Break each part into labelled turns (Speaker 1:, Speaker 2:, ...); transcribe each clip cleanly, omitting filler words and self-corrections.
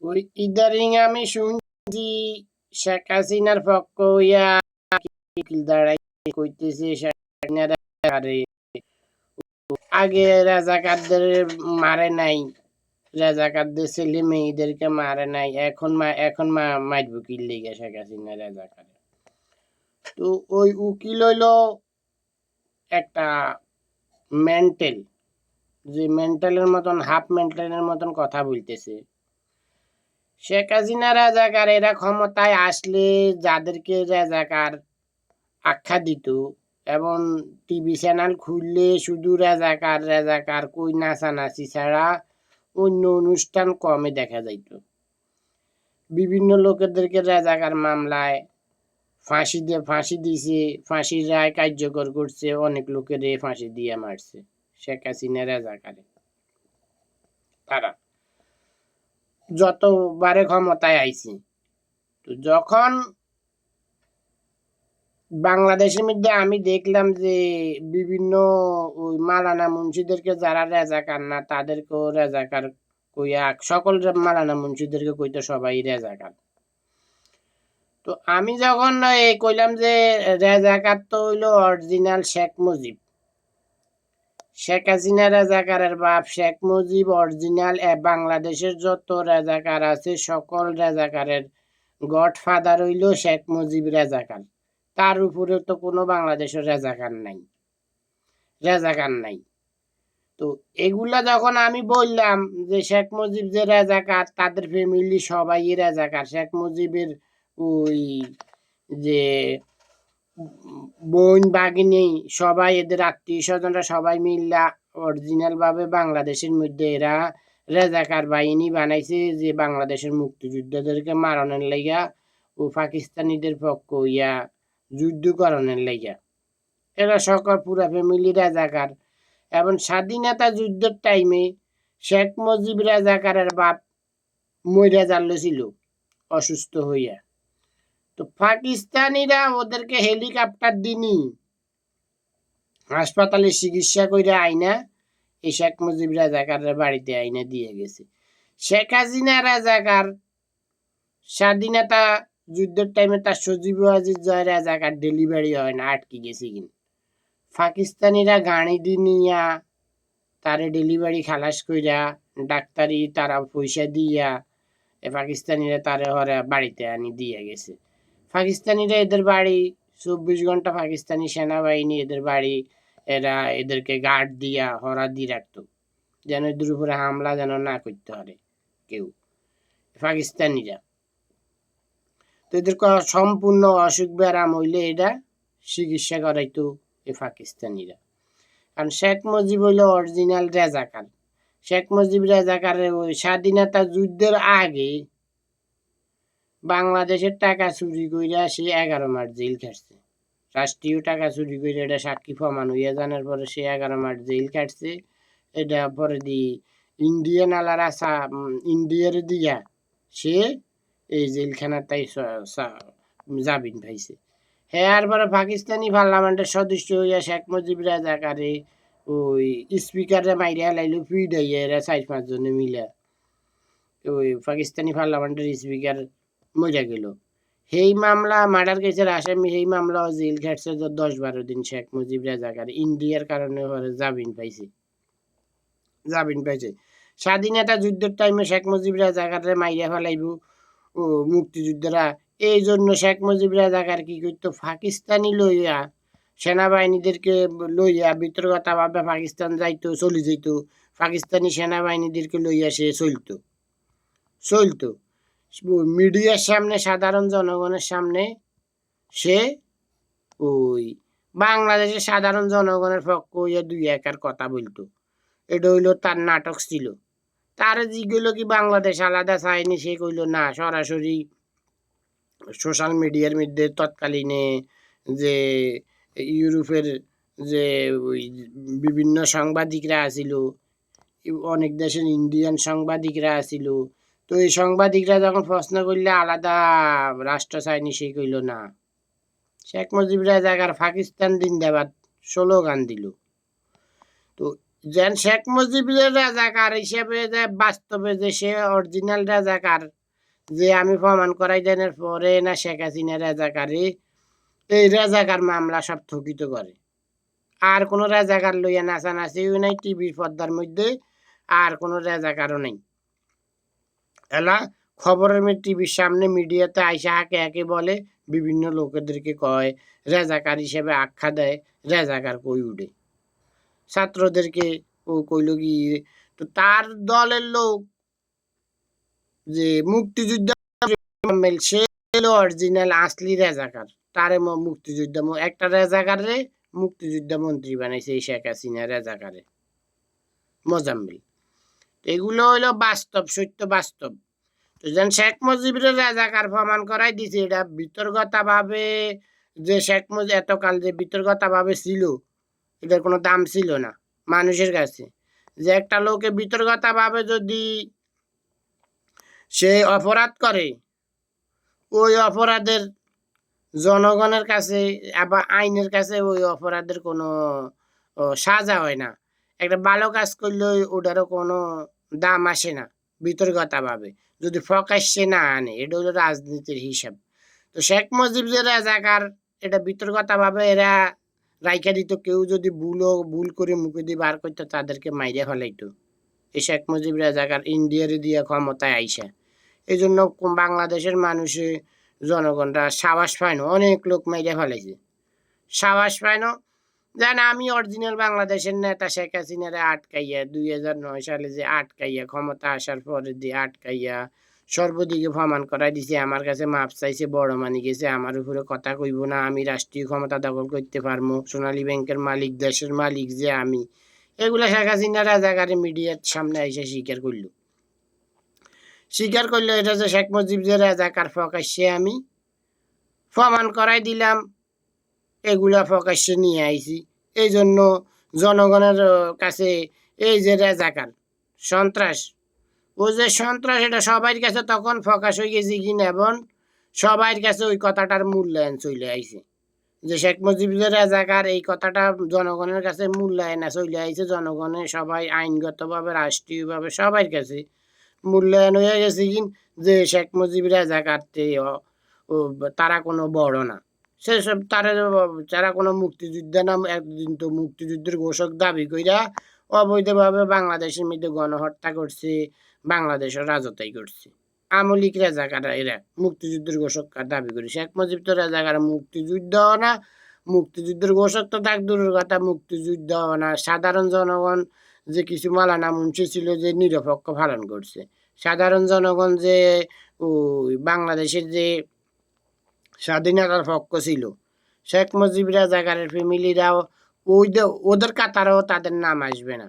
Speaker 1: ওই ইদারিং আমি শুনছি শেখ হাসিনার পক্ষ হইয়া উকিল দাঁড়াই কইতেছে শেখ হাসিনা আরে আগে রাজাকারদের মারে নাই, রাজাকারদের ছেলে মেয়েদেরকে মারে নাই, এখন মারব কি লেগে শেখ হাসিনা রাজাকার। তো ওই উকিল হইল একটা মেন্টাল, যে মেন্টালের মতন হাফ মেন্টালের মতন কথা বলতেছে। শেখ হাসিনা রাজাকার, এরা ক্ষমতায় আসলে যাদেরকে রাজাকার আখ্যা দিত এবং টিভি চ্যানেল খুললে শুধু রাজাকার রাজাকার, কই নাচানাচি ছাড়া অন্য অনুষ্ঠান কমে দেখা যাইত। বিভিন্ন লোকেদেরকে রাজাকার মামলায় ফাঁসি দিছে, ফাঁসির রায় কার্যকর করছে, অনেক লোকের ফাঁসি দিয়ে মারছে শেখ হাসিনা রাজাকারে। তারা যতবারে ক্ষমতায় আইছে, তো যখন বাংলাদেশের মধ্যে আমি দেখলাম যে বিভিন্ন ওই মালানা মুন্সিদেরকে যারা রেজাকার না তাদেরকেও রেজাকার কইয়া, সকল মালানা মুন্সিদেরকে কইতো সবাই রেজাকার। তো আমি যখন কইলাম যে রেজাকার তো হইলো অরিজিনাল শেখ মুজিব, শেখ হাসিনা রাজাকারের বাপ শেখ মুজিব অরিজিনাল। বাংলাদেশের যত রাজাকার আছে সকল রাজাকারের গডফাদার হইল শেখ মুজিব রাজাকার। তার উপরে তো কোনো বাংলাদেশের রাজাকার নাই। তো এগুলা যখন আমি বললাম যে শেখ মুজিব যে রাজাকার, তাদের ফ্যামিলি সবাই রাজাকার। শেখ মুজিবের ওই যে বোন বাগিনী সবাই, এদের আত্মীয় স্বজনরা সবাই মিল্লা অরিজিনাল ভাবে বাংলাদেশের মধ্যে এরা রাজাকার বাহিনী বানাইছে, যে বাংলাদেশের মুক্তিযোদ্ধাদেরকে মারানোর লাইগা ও পাকিস্তানিদের পক্ষ হইয়া যুদ্ধ করানোর লাইগা। এরা সকল পুরা ফ্যামিলি রাজাকার। এবং স্বাধীনতা যুদ্ধের টাইমে শেখ মুজিব রাজাকারের বাপ মইরা ছিল অসুস্থ হইয়া। তো পাকিস্তানিরা ওদেরকে হেলিকপ্টার দিনি হাসপাতালে চিকিৎসা করে আইনা এই শেখ মুজিব রাজাকারের বাড়িতে আইনা দিয়ে গেছে। শেখ হাসিনা রাজাকার স্বাধীনতা যুদ্ধের টাইমে তার সজীব ওয়াজিদ জয় রাজাকার ডেলিভারি হয় না, আটকে গেছে। কিন্তু পাকিস্তানিরা গাড়ি দিয়া তারে ডেলিভারি খালাস কইরা ডাক্তারি তারা পয়সা দিয়া পাকিস্তানিরা তারে হরে বাড়িতে আনি দিয়ে গেছে। পাকিস্তানিরা এদের বাড়ি 24 ঘন্টা পাকিস্তানি সেনাবাহিনী এদের বাড়ি এদেরকে গার্ড দিয়া হরা দিয়ে রাখতো, যেন এদের উপরে হামলা যেন না করতে পারে কেউ পাকিস্তানিরা। তো এদের সম্পূর্ণ অসুখ ব্যারাম হইলে এটা চিকিৎসা করাইতো এই পাকিস্তানিরা। কারণ শেখ মুজিব হইল অরিজিনাল রাজাকার। শেখ মুজিব রাজাকারের ওই স্বাধীনতা যুদ্ধের আগে বাংলাদেশের টাকা চুরি কইরা সে 11 মাস জেল খাটছে। রাষ্ট্রীয় টাকা চুরি করে এটা সাক্ষী প্রমাণ হইয়া জানার পরে সে 11 মাস জেল খাটছে। এটা পরে দি ইন্ডিয়ান আলারা ইন্ডিয়ার দিয়া সে এই জেলখানার তাই জামিন পাইছে। হ্যাঁ, আর পরে পাকিস্তানি পার্লামেন্টের সদস্য হইয়া শেখ মুজিব রাজাকারে ওই স্পিকারে মাইরা লাইলো পিডাইয়া এরা 4-5 জনে মিলা। ওই পাকিস্তানি পার্লামেন্টের স্পিকার মরে গেল। সেই মামলা মার্ডার কেসের আসামি, সেই মামলা জেল খাটছে 10-12 দিন শেখ মুজিব রাজাকার। ইন্ডিয়ার কারণে জামিন পাইছে। স্বাধীনতা যুদ্ধের টাইমে শেখ মুজিব রাজাকারে মাইরা ফেলাইব ও মুক্তিযোদ্ধারা। এই জন্য শেখ মুজিব রাজাকার কি করতো, পাকিস্তানি লইয়া সেনাবাহিনীদেরকে লইয়া বিতর্কতা ভাবে পাকিস্তান যাইতো, চলে যেত। পাকিস্তানি সেনাবাহিনীদেরকে লইয়া সে চলতো মিডিয়ার সামনে, সাধারণ জনগণের সামনে সে ওই বাংলাদেশের সাধারণ জনগণের পক্ষ হইয়া 2-1 কথা বলতো। এটা হইলো তার নাটক ছিল। তার যেগুলো কি বাংলাদেশ আলাদা চায়নি, সে কইল না, সরাসরি সোশ্যাল মিডিয়ার মধ্যে তৎকালীনে যে ইউরোপের যে ওই বিভিন্ন সাংবাদিকরা আছিল, অনেক দেশের ইন্ডিয়ান সাংবাদিকরা আছিল। তো এই সাংবাদিকরা যখন প্রশ্ন করলে আলাদা রাষ্ট্র চায়নি, সে কইল না। শেখ মুজিব রাজাকার পাকিস্তান জিন্দাবাদ স্লোগান দিল। তো যেন শেখ মুজিবের রাজাকার হিসেবে যে বাস্তবে যে সে অরিজিনাল রাজাকার, যে আমি প্রমাণ করাই দেনের পরে না শেখ হাসিনা রাজাকারী, এই রাজাকার মামলা সব স্থগিত করে। আর কোনো রাজাকার লইয়া নাচানাচিও নাই টিভির পর্দার মধ্যে, আর কোনো রাজাকারও নেই। এলা খবরের টিভির সামনে মিডিয়াতে আইসা হাঁকে হাঁকে বলে, বিভিন্ন লোকেদেরকে কয়, রাজাকার হিসেবে আখ্যা দেয়, রাজাকার কই উঠে। ছাত্রদেরকে ও কইল কি, তো তার দলের লোক যে মুক্তিযোদ্ধা সে অরিজিনাল আসলি রাজাকার, তারে মুক্তিযোদ্ধা একটা রাজাকারে মুক্তিযোদ্ধা মন্ত্রী বানাইছে এই শেখ হাসিনা রাজাকারে মোজাম্মেল। এগুলো হইলো বাস্তব, সত্য বাস্তব। তো যেন শেখ মুজিবের রাজাকার প্রমাণ করাই দিছে, এটা বিতর্কতা ভাবে যে শেখ মুজিব এতকাল যে বিতর্কতা ভাবে ছিল, এটার কোনো দাম ছিল না মানুষের কাছে। যে একটা লোকে বিতর্কতা ভাবে যদি সে অপরাধ করে, ওই অপরাধের জনগণের কাছে আবার আইনের কাছে ওই অপরাধের কোনো সাজা হয় না। একটা ভালো কাজ করলে ওটারও কোনো দাম আসে না বিতর্কতা ভাবে, যদি প্রকাশ্যে না আনে। এটা হলো রাজনীতির হিসাব। তো শেখ মুজিব যে রাজাকার, এটা বিতর্কতা ভাবে এরা রাইখা দিত। কেউ যদি ভুল করে মুখে দিয়ে বার করতো, তাদেরকে মাইরে ফেলাইতো। এই শেখ মুজিব রাজাকার ইন্ডিয়ারে দিয়ে ক্ষমতায় আইসা, এই জন্য বাংলাদেশের মানুষে জনগণরা সাহস পায় না, অনেক লোক মাইরে ফেলাইছে, সাহস পায় না। জান আমি অরিজিনাল বাংলাদেশের নেতা শেখ হাসিনারে আটকাইয়া 2009 সালে যে আটকাইয়া ক্ষমতা আসার পরে দিয়ে আটকাইয়া সর্বদিকে প্রমাণ করাই দিছে, আমার কাছে মাপ চাইছে, বড় মানি গেছে, আমার উপরে কথা কইব না, আমি রাষ্ট্রীয় ক্ষমতা দখল করতে পারবো, সোনালী ব্যাংকের মালিক, দেশের মালিক যে আমি। এগুলা শেখ হাসিনা রাজাকারে মিডিয়ার সামনে এসে স্বীকার করলো এটা যে শেখ মুজিব যে রাজাকার প্রকাশ্যে আমি প্রমাণ করাই দিলাম। এগুলা প্রকাশ্যে নিয়ে আইছি, এই জন্য জনগণের কাছে এই যে রাজাকার সন্ত্রাস, ও যে সন্ত্রাস, এটা সবার কাছে তখন প্রকাশ হয়ে গেছে কিনা, এবং সবার কাছে ওই কথাটার মূল্যায়ন চলে আইছে যে শেখ মুজিবের রাজাকার, এই কথাটা জনগণের কাছে মূল্যায়ন চলে আইছে। জনগণের সবাই আইনগতভাবে রাষ্ট্রীয়ভাবে সবার কাছে মূল্যায়ন হয়ে গেছে কি যে শেখ মুজিব রাজাকার তারা কোনো বড় না, সেসব তারা কোনো মুক্তিযোদ্ধা নাম। একদিন তো মুক্তিযুদ্ধের ঘোষক দাবি কইরা অবৈধভাবে বাংলাদেশের মধ্যে গণহত্যা করছে, বাংলাদেশের রাজত্বই করছে আমলিক রাজাকার। এরা মুক্তিযুদ্ধের ঘোষক দাবি করে, শেখ মুজিব তো রাজাকার মুক্তিযুদ্ধ না, মুক্তিযুদ্ধের ঘোষক তো ডাক দূরের কথা, মুক্তিযুদ্ধ না। সাধারণ জনগণ যে কিছু মালানা মুন্সি ছিল যে নিরপেক্ষ পালন করছে, সাধারণ জনগণ যে বাংলাদেশের যে স্বাধীনতার পক্ষ ছিল, শেখ মুজিব রাজাকারের ফ্যামিলিরাও ওদের কাতারেও তাদের নাম আসবে না।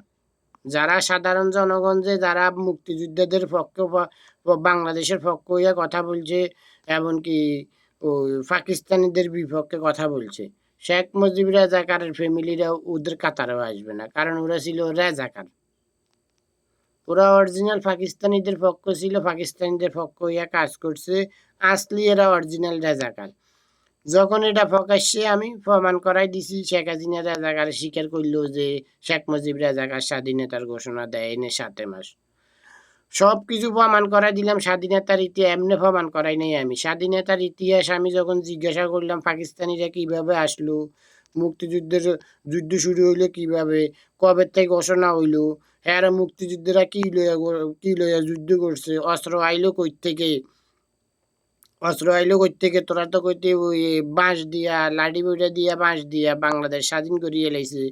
Speaker 1: যারা সাধারণ জনগণ যে যারা মুক্তিযোদ্ধাদের পক্ষে বাংলাদেশের পক্ষ হইয়া কথা বলছে, এমনকি পাকিস্তানিদের বিপক্ষে কথা বলছে, শেখ মুজিব রাজাকারের ফ্যামিলিরাও ওদের কাতারেও আসবে না, কারণ ওরা ছিল রাজাকার। ওরা অরিজিনাল পাকিস্তানিদের পক্ষ ছিল, পাকিস্তানিদের পক্ষ হইয়া কাজ করছে, আসলি এরা অরিজিনাল রাজাকার। যখন এটা প্রকাশ্যে আমি প্রমাণ করাই দিছি, শেখ হাসিনা রাজাকার স্বীকার করলো যে শেখ মুজিব রাজাকার স্বাধীনতার ঘোষণা দেয় এনে 7 মাস, সব কিছু প্রমাণ করাই দিলাম। স্বাধীনতার ইতিহাস এমনি প্রমাণ করাই নাই আমি, স্বাধীনতার ইতিহাস আমি যখন জিজ্ঞাসা করলাম পাকিস্তানিরা কিভাবে আসলো, মুক্তিযুদ্ধের যুদ্ধ শুরু হইলো কিভাবে, কবে থেকে ঘোষণা হইলো, হ্যাঁ মুক্তিযুদ্ধরা কি লইয়া যুদ্ধ করছে, অস্ত্র আইলো কই থেকে, অস্ত্র আইলো কই থেকে, তোরা তো কইতে ওই বাঁশ দিয়া লাঠি বইটা দিয়া বাঁশ দিয়া বাংলাদেশ স্বাধীন করিয়ে লাইছে।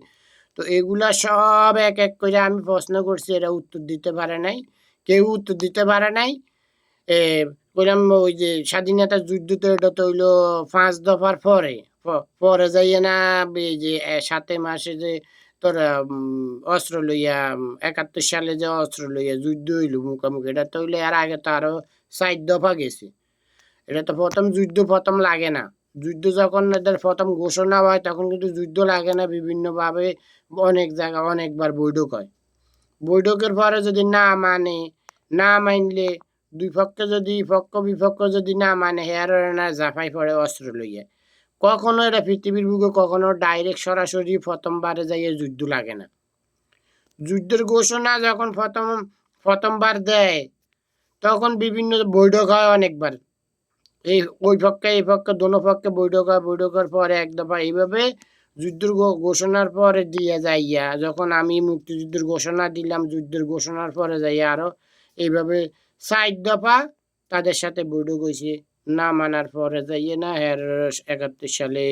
Speaker 1: তো এগুলা সব এক এক করে আমি প্রশ্ন করছি, এরা উত্তর দিতে পারে নাই, কেউ উত্তর দিতে পারে নাই। বললাম ওই যে স্বাধীনতার যুদ্ধ তো এটা তো হইলো 5 দফার পরে পরে যাইয়ে না, এই যে 7 মাসে যে তোর অস্ত্র লইয়া 71 সালে যে অস্ত্র লইয়া যুদ্ধ হইলো মুখোমুখি, এটা তো হইলে এর আগে তো আরো 4 দফা গেছে। এটা তো প্রথম যুদ্ধ প্রথম লাগে না, যুদ্ধ যখন এদের প্রথম ঘোষণা হয় তখন কিন্তু যুদ্ধ লাগে না, বিভিন্নভাবে অনেক জায়গা অনেকবার বৈঠক হয়। বৈঠকের পরে যদি না মানে, না মানলে দুই পক্ষে যদি পক্ষ বিপক্ষ যদি না মানে, হেয়ার না জাফাই পড়ে অস্ত্র লইয়া। কখনো এটা পৃথিবীর বুকে কখনো ডাইরেক্ট সরাসরি প্রথমবারে যাইয়ে যুদ্ধ লাগে না। যুদ্ধের ঘোষণা যখন প্রথমবার দেয় তখন বিভিন্ন বৈঠক হয় অনেকবার, এই ওই পক্ষে এই পক্ষে দোনো পক্ষে বৈঠক হয়, বৈঠকের পরে এক দফা এইভাবে যুদ্ধের ঘোষণার পরে দিয়ে যাইয়া যখন আমি মুক্তিযুদ্ধের ঘোষণা দিলাম, যুদ্ধের ঘোষণার পরে যাইয়া আরো এইভাবে 4 দফা তাদের সাথে বৈঠক হয়েছে, না মানার পরে যাইয়ে না 71 সালে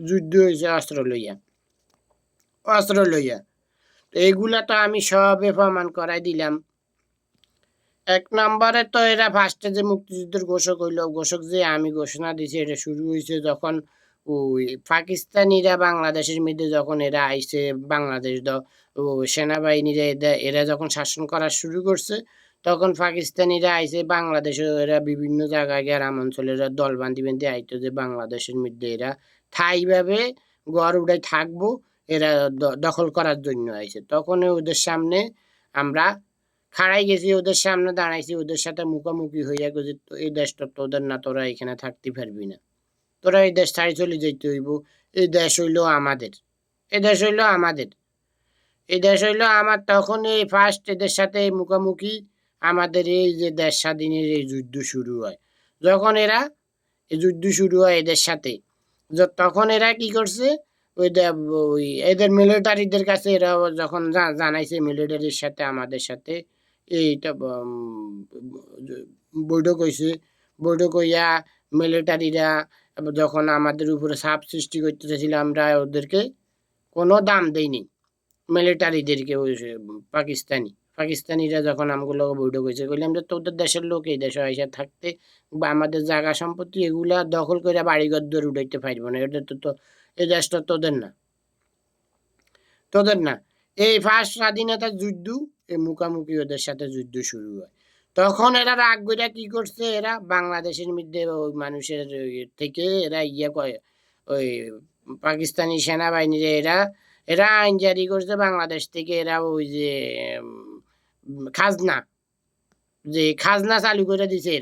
Speaker 1: যুদ্ধ হয়েছে অস্ত্র লইয়া। তো এইগুলা তো আমি সবে প্রমাণ করাই দিলাম। 1 নম্বরে তো এরা ফার্স্টে যে মুক্তিযুদ্ধের ঘোষক যে আমি ঘোষণা দিছি, এটা শুরু হয়েছে যখন ওই পাকিস্তানিরা বাংলাদেশের মধ্যে যখন এরা আইছে, বাংলাদেশ সেনাবাহিনীরা এরা যখন শাসন করা শুরু করছে, তখন পাকিস্তানিরা আইছে বাংলাদেশে, এরা বিভিন্ন জায়গায় গ্রাম অঞ্চলের দল বান্ধি আইতো যে বাংলাদেশের মধ্যে এরা ঠাইভাবে গড় উড়াই থাকবো, এরা দখল করার জন্য আইছে। তখন ওদের সামনে আমরা খাড়াই গেছি, ওদের সামনে দাঁড়াইছি, ওদের সাথে মুখোমুখি হইয়া গেছি, এই দেশটা তোদের না, তোরা এখানে থাকতে পারবি না, তোরা এই দেশ ছাড়ি চলে যাইতে হইব, এই দেশ হইল আমাদের, এই দেশ হইল আমাদের, এই দেশ হইল আমার। তখন এই ফার্স্ট এদের সাথে মুখোমুখি আমাদের এই যে দেশ স্বাধীনের এই যুদ্ধ শুরু হয়। যখন এরা এই যুদ্ধ শুরু হয় এদের সাথে, তখন এরা কি করছে, ওই এদের মিলিটারিদের কাছে এরা যখন জানাইছে, মিলিটারির সাথে আমাদের সাথে এইটা বৈঠক হয়েছে, বৈঠক হইয়া মিলিটারিরা যখন আমাদের উপরে চাপ সৃষ্টি করতেছিল, আমরা ওদেরকে কোনো দাম দেইনি, মিলিটারিদেরকে, ওই পাকিস্তানিরা যখন আমগুলো বৈঠক হয়েছে, বললাম যে তোদের দেশের লোক এই দেশে এসে থাকতে বা আমাদের জায়গা সম্পত্তি এগুলা দখল করে বাড়িঘর দৌড় উঠাইতে পারবো না, এটা তো এই দেশটা তোদের না, তোদের না। এই ফার্স্ট স্বাধীনতার যুদ্ধ, এই মুখামুখি ওদের সাথে যুদ্ধ শুরু হয়। তখন এরা রাগ করে কি করছে, এরা বাংলাদেশের মধ্যে ওই মানুষের থেকে এরা করে, ওই পাকিস্তানি সেনাবাহিনীরা এরা এরা আইন জারি করছে বাংলাদেশ থেকে, এরা ওই যে খাজনা চালু করে দিছে,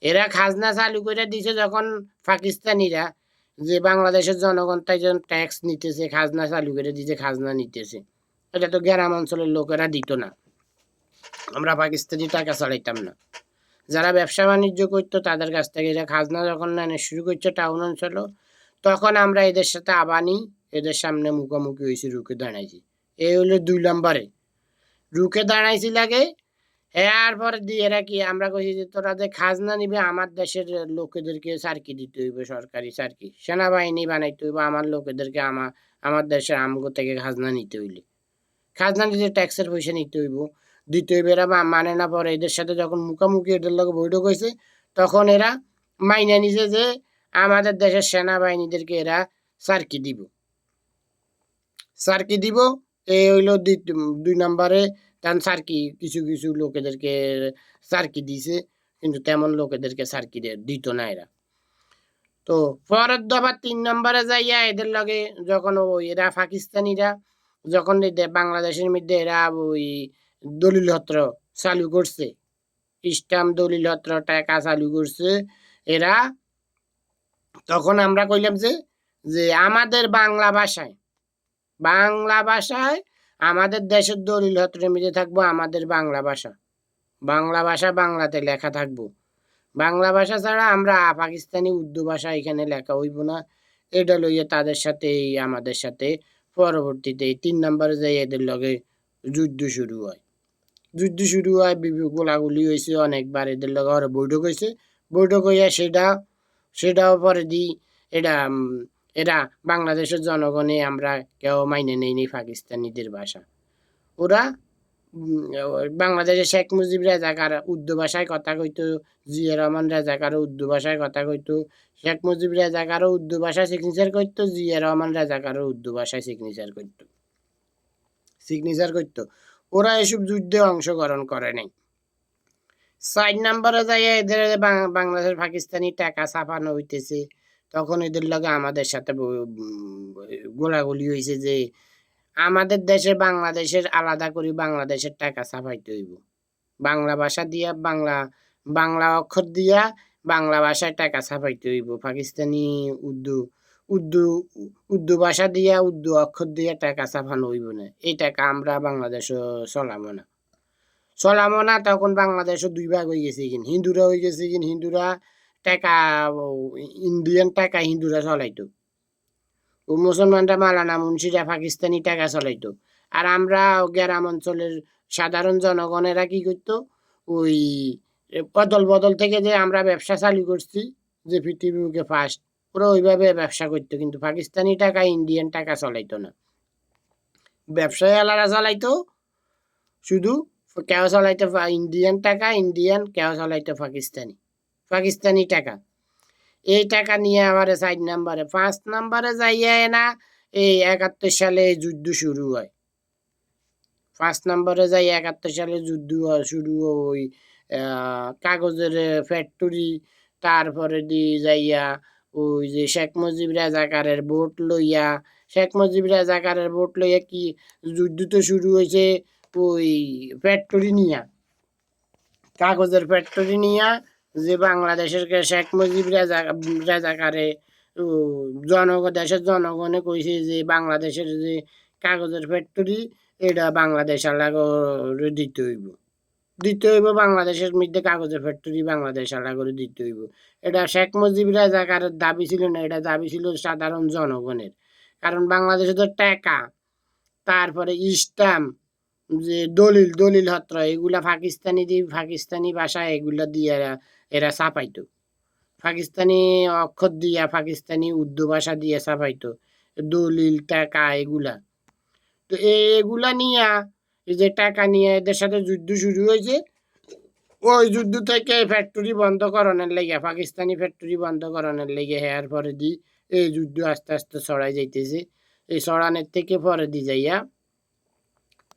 Speaker 1: এরা খাজনা চালু করে দিছে যখন পাকিস্তানিরা, যে বাংলাদেশের জনগণ তাই যখন ট্যাক্স নিতেছে, খাজনা চালু করে দিছে, খাজনা নিতেছে, এটা তো গ্রাম অঞ্চলের লোকেরা দিত না, আমরা পাকিস্তানি টাকা ছাড়াইতাম না, যারা ব্যবসা বাণিজ্য করতো তাদের কাছ থেকে এরা খাজনা যখন নেওয়া শুরু করছে টাউন অঞ্চল, তখন আমরা এদের সাথে আবানি এদের সামনে মুখোমুখি হয়েছি, রুখে দাঁড়াইছি। এই হলো 2 নম্বরে রুখে দাঁড়াইছি লাগে। এরপরে দিয়ে এরা কি আমরা কইছি যে তোরা যে খাজনা নিবে আমার দেশের লোকেদেরকে সার্কি দিতে হইবে, সরকারি সার্কি, সেনাবাহিনী বানাইতে হইবে, আমার লোকেদেরকে আমার দেশের আমগো থেকে খাজনা নিতে হইলে, খাজনা নিতে ট্যাক্সের পয়সা নিতে হইব, দিতে হইবে। এরা মানে না। পরে এদের সাথে যখন মুখোমুখি এদের লগে বৈঠক হয়েছে, তখন এরা মাইনে নিছে যে আমাদের দেশের সেনাবাহিনীদেরকে এরা সার্কি দিব, সার্কি দিব। এই হইল 2 নম্বরে। তখন সার্কি কিছু কিছু লোকেদেরকে সার্কি দিছে, কিন্তু তেমন লোকেদেরকে সার্কি দিত না এরা। তো পরের দফা 3 নম্বরে যাইয়া এদের লগে যখন ওই এরা পাকিস্তানিরা যখন বাংলাদেশের মধ্যে এরা ওই দলিলপত্র চালু করছে, স্টাম্প দলিলপত্র টাকা চালু করছে এরা, তখন আমরা কইলাম যে আমাদের বাংলা ভাষায় আমাদের দেশের দলিলপত্রের মধ্যে থাকবো আমাদের বাংলা ভাষা, বাংলাতে লেখা থাকবো, বাংলা ভাষা ছাড়া আমরা পাকিস্তানি উর্দু ভাষা এখানে লেখা হইব না। এটা লইয়া তাদের সাথে আমাদের সাথে পরবর্তীতে 3 নম্বরে যাই এদের লগে যুদ্ধ শুরু হয়, গোলাগুলি হয়েছে অনেকবার, এদের লগে আরো বৈঠক হয়েছে, বৈঠক হইয়া সেটাও পরে দিই এরা বাংলাদেশের জনগণে আমরা কেউ মাইনে নেই পাকিস্তানিদের ভাষা। ওরা বাংলাদেশের শেখ মুজিব রাজাকার উর্দু ভাষায় কথা কইতো, জিয়া রহমান রাজাকারও উর্দু ভাষায় কথা কইতো, শেখ মুজিব রাজাকারও উর্দু ভাষায় সিগনেচার করতো, জিয়া রহমান রাজাকারও উর্দু ভাষায় সিগনেচার করতো। ওরা এসব যুদ্ধে অংশগ্রহণ করে নাই। 4 নম্বরে যাই এদের বাংলাদেশ পাকিস্তানি টাকা ছাপানো হইতেছে, তখন এদের লগে আমাদের সাথে গোলাগুলি হয়েছে যে আমাদের দেশে বাংলাদেশের আলাদা করে বাংলাদেশের টাকা ছাপাইতে হইব, বাংলা ভাষা দিয়া বাংলা অক্ষর দিয়া বাংলা ভাষায় টাকা ছাপাইতে হইব, পাকিস্তানি উর্দু উর্দু ভাষা দিয়া উর্দু অক্ষর দিয়ে টাকা ছাপানো হইব না, এই টাকা আমরা বাংলাদেশও চলামো না। চলামো না তখন বাংলাদেশও দুই ভাগ হয়ে গেছে কিন, হিন্দুরা হয়ে গেছে কিন, হিন্দুরা টাকা ইন্ডিয়ান টাকা হিন্দুরা চলাইতো, ও মুসলমানরা মালানা মুন্সিরা পাকিস্তানি টাকা চলাইতো। আর আমরা গ্রাম অঞ্চলের সাধারণ জনগণেরা কি করতো, ওই বদল বদল থেকে যে আমরা ব্যবসা চালু করছি, যে পৃথিবীকে ফার্স্ট, ওরা ওইভাবে ব্যবসা করতো, কিন্তু পাকিস্তানি টাকা ইন্ডিয়ান টাকা চলাইতো না। ব্যবসায়ী আলারা চালাইতো শুধু, কেউ চালাইতো ইন্ডিয়ান টাকা ইন্ডিয়ান, কেউ চালাইতো পাকিস্তানি পাকিস্তানি টাকা। এই টাকা নিয়ে আবার 4 নম্বরে 5 নম্বরে যাইয়া না, এই 71 সালে যুদ্ধ শুরু হয়। 5 নম্বরে যাই 71 সালে যুদ্ধ শুরু, ওই কাগজের ফ্যাক্টরি, তারপরে দিয়ে যাইয়া ওই যে শেখ মুজিব রাজাকারের ভোট লইয়া, শেখ মুজিব রাজাকারের ভোট লইয়া কি যুদ্ধ তো শুরু হয়েছে ওই ফ্যাক্টরি নিয়া, কাগজের ফ্যাক্টরি নিয়া, যে বাংলাদেশের শেখ মুজিব রাজাকারে দেশের জনগণে কইছে যে বাংলাদেশের যে কাগজের ফ্যাক্টরি, এটা বাংলাদেশ আলাগরে দিতে হইব বাংলাদেশের মধ্যে কাগজের ফ্যাক্টরি বাংলাদেশ আলাগরে দিতে হইব। এটা শেখ মুজিব রাজাকারের দাবি ছিল না, এটা দাবি ছিল সাধারণ জনগণের। কারণ বাংলাদেশে তো টাকা, তারপরে স্ট্যাম্প, যে দলিল দলিল হত্র, এগুলা পাকিস্তানি ভাষা এগুলা দিয়ে এরা ছাপাইতো, পাকিস্তানি অক্ষর দিয়া পাকিস্তানি উর্দু ভাষা দিয়ে ছাপাইতো দলিল টাকা এগুলা। তো এগুলা নিয়ে, এই যে টাকা নিয়ে এদের সাথে যুদ্ধ শুরু হয়েছে, ওই যুদ্ধ থেকে ফ্যাক্টরি বন্ধ করানোর লেগে, পাকিস্তানি ফ্যাক্টরি বন্ধ করানোর লেগে, হ্যার পরে দি এই যুদ্ধ আস্তে আস্তে ছড়াই যাইতেছে। এই ছড়ানোর থেকে পরে দি যাইয়া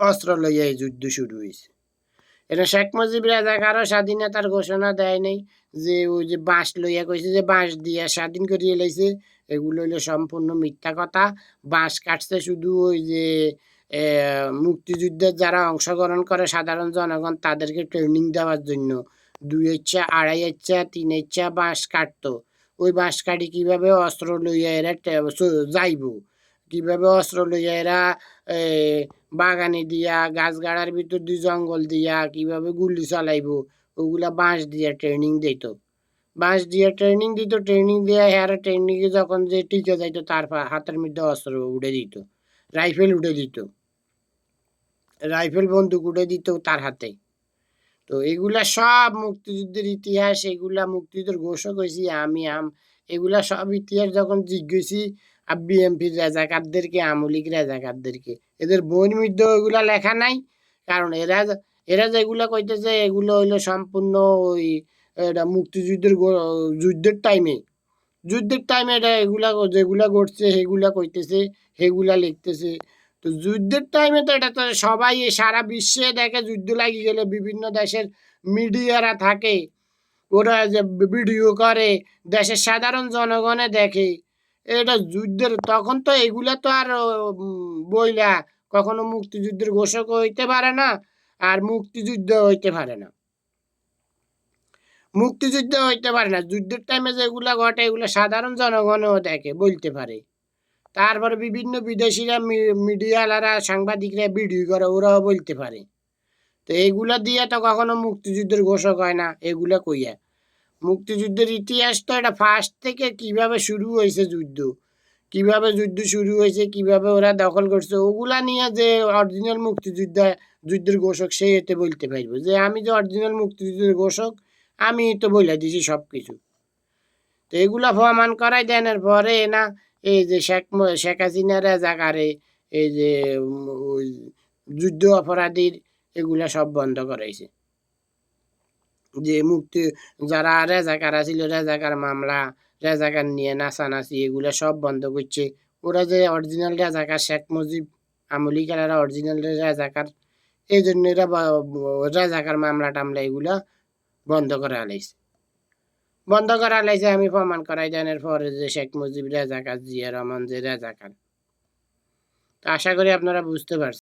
Speaker 1: অস্ত্র লইয়া এই যুদ্ধ শুরু হয়েছে। এটা শেখ মুজিব রাজাকারও স্বাধীনতার ঘোষণা দেয় নাই, যে ওই যে বাঁশ লইয়া কইছে যে বাঁশ দিয়া স্বাধীন করিয়ে লাইছে, এগুলো হইলো সম্পূর্ণ মিথ্যা কথা। বাঁশ কাটছে শুধু ওই যে মুক্তিযুদ্ধের যারা অংশগ্রহণ করে সাধারণ জনগণ, তাদেরকে ট্রেনিং দেওয়ার জন্য 2 ইচ্ছা 2.5 ইচ্ছা 3 ইচ্ছা বাঁশ কাটতো। ওই বাঁশ কাটি কিভাবে অস্ত্র লইয়া এরা যাইব, কিভাবে অস্ত্র লইয়া এরা বাগানে দিয়া, গাছ গাড়ার ভিতর দিয়ে, জঙ্গল দিয়া কিভাবে গুলি চালাইব, ওগুলা বাঁশ দিয়া ট্রেনিং দিত। বাঁশ দিয়ে ট্রেনিং দিত, ট্রেনিং দিয়ে হ্যাঁ ট্রেনিংয়ে যখন যে টিকে যাইতো, তার হাতের মধ্যে অস্ত্র উঠে দিত, রাইফেল উঠে দিত, রাইফেল বন্দুক উঠে দিত তার হাতে। তো এগুলা সব মুক্তিযুদ্ধের ইতিহাস, এগুলা মুক্তিযুদ্ধের ঘোষক হয়েছি আমি এগুলা সব ইতিহাস যখন জিজ্ঞেসি বিএমপির রাজাকারদেরকে, আমলিক রাজাকারদেরকে, এদের বইয়ের মধ্যে ওইগুলা লেখা নাই। কারণ এরা যেগুলা কইতেছে এগুলো হইলো সম্পূর্ণ ওই এটা যুদ্ধের টাইমে এটা এগুলা যেগুলা ঘটছে সেগুলা কইতেছে, সেগুলা লিখতেছে। তো যুদ্ধের টাইমে তো এটা তো সবাই সারা বিশ্বে দেখে, যুদ্ধ লাগি গেলে বিভিন্ন দেশের মিডিয়ারা থাকে, ওরা যে ভিডিও করে, দেশের সাধারণ জনগণে দেখে এটা যুদ্ধের। তখন তো এগুলা তো আর বইলা কখনো মুক্তিযুদ্ধের ঘোষক হইতে পারে না, আর মুক্তিযুদ্ধ হইতে পারে না, যুদ্ধের টাইমে যেগুলা ঘটে এগুলো সাধারণ জনগণও দেখে, বলতে পারে। তারপরে বিভিন্ন বিদেশিরা মিডিয়ালারা সাংবাদিকরা ভিডিও করে, ওরাও বলতে পারে। তো এইগুলা দিয়ে তো কখনো মুক্তিযুদ্ধের ঘোষক হয় না। এগুলা কইয়া মুক্তিযুদ্ধের ইতিহাস তো এটা ফার্স্ট থেকে কিভাবে শুরু হয়েছে যুদ্ধ, কিভাবে যুদ্ধ শুরু হয়েছে, কিভাবে ওরা দখল করছে, ওগুলা নিয়ে যে অরিজিনাল যুদ্ধের ঘোষক সে এতে বলতে পারবো, যে আমি যে অরিজিনাল মুক্তিযুদ্ধের ঘোষক, আমি তো বলে দিছি সব কিছু। তো এগুলা প্রমাণ করাই দেনের পরে না, এই যে শেখ হাসিনা রাজাকারে, এই যে ওই যুদ্ধ অপরাধীর এগুলা সব বন্ধ করাইছে। যে যারা রেজাকার ছিল, রেজাকার মামলা, রেজাকার নিয়ে নাচানাচি, এগুলা সব বন্ধ করছে। ওরা যে অরিজিনাল রেজাকার, শেখ মুজিব আমলিকারা অরিজিনাল রেজাকার, এই জন্য এরা রেজাকার মামলা টামলা এগুলা বন্ধ করা লাইছে। আমি প্রমাণ করাই দেনের পরে যে শেখ মুজিব রাজাকার, জিয়া রহমান যে রাজাকার। তো আশা করি আপনারা বুঝতে পারছেন।